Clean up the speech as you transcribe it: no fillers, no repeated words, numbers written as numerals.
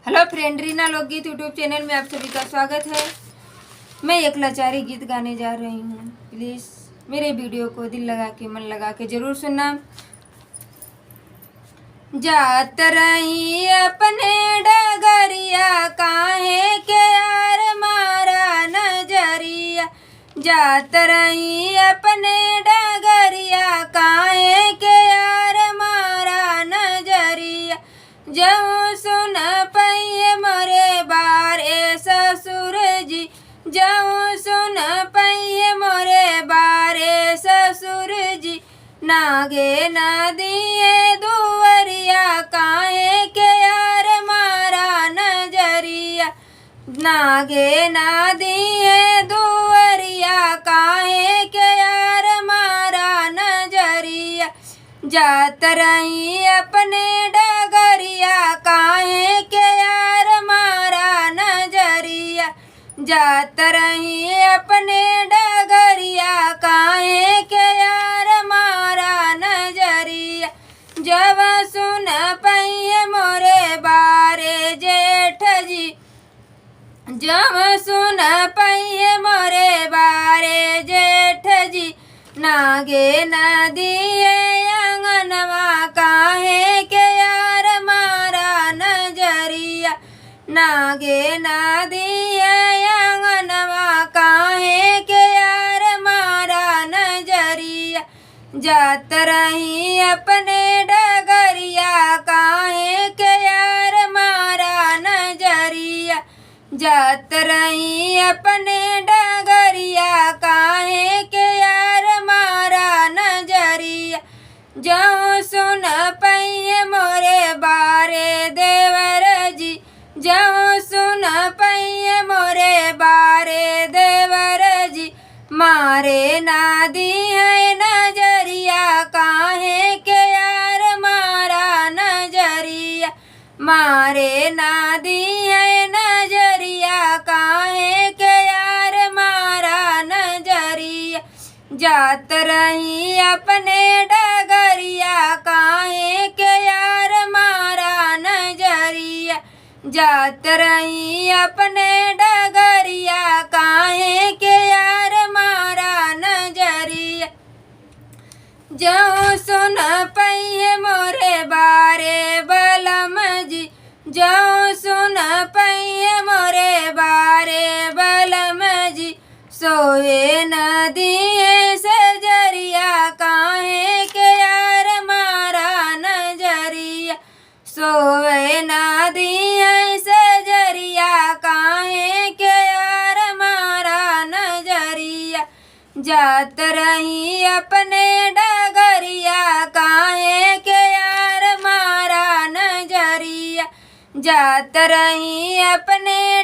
Hello friend, Reena लोकगीत YouTube channel में आप सभी का स्वागत है। मैं एक लाचारी गीत गाने जा रही हूँ। प्लीज़ मेरे वीडियो को दिल लगा के मन लगा के ज़रूर सुनना। जात रही अपने डगरिया काहे के यार मारा नजरिया, जात रही अपने डगरिया काहे के यार मारा नजरिया। जब सुन पइए मोरे बारे ससुर जी, जब सुन पइए मोरे बारे ससुर जी, नागे न दिए दुवरिया काहे के यार मारा नजरिया, नागे न दिए दुवरिया काहे के यार मारा नजरिया। जात रही अपने डगरिया काहे के यार मारा नजरिया, जात रही अपने डगरिया काहे के यार मारा नजरिया। जब सुन पइए मोरे बारे जेठ जी, जब सुन पइए मोरे बारे जेठ जी, नागे न दिए अंगनवा काहे के यार मारा नजरिया, नागे न दिए अंगनवा काहे के यार मारा नजरिया। जात रही अपने डगरिया काहे के यार मारा नजरिया, जात रही अपने डगरिया काहे के यार मारा नजरिया। जो सुन पइए मोरे बारे देवर जी, जो सुन पइए मोरे बारे देवर जी, मारे ना दी है नजरिया काहे के यार मारा नजरिया, मारे ना दी है नजरिया काहे के यार मारा नजरिया। जात रही अपने डगरिया काहे के यार मारा नजरिया, जात रही अपने डगरिया काहे के यार मारा नजरिया। जो सुन पइए मोरे बारे बलम जी, जो सुन पइए मोरे बारे बलम जी, सोए न दिए सजरिया काहे के यार मारा नजरिया, सोए न दिए सजरिया काहे के यार मारा नजरिया। जात रही अपने डगरिया काहे के यार मारा नजरिया, जात रही अपने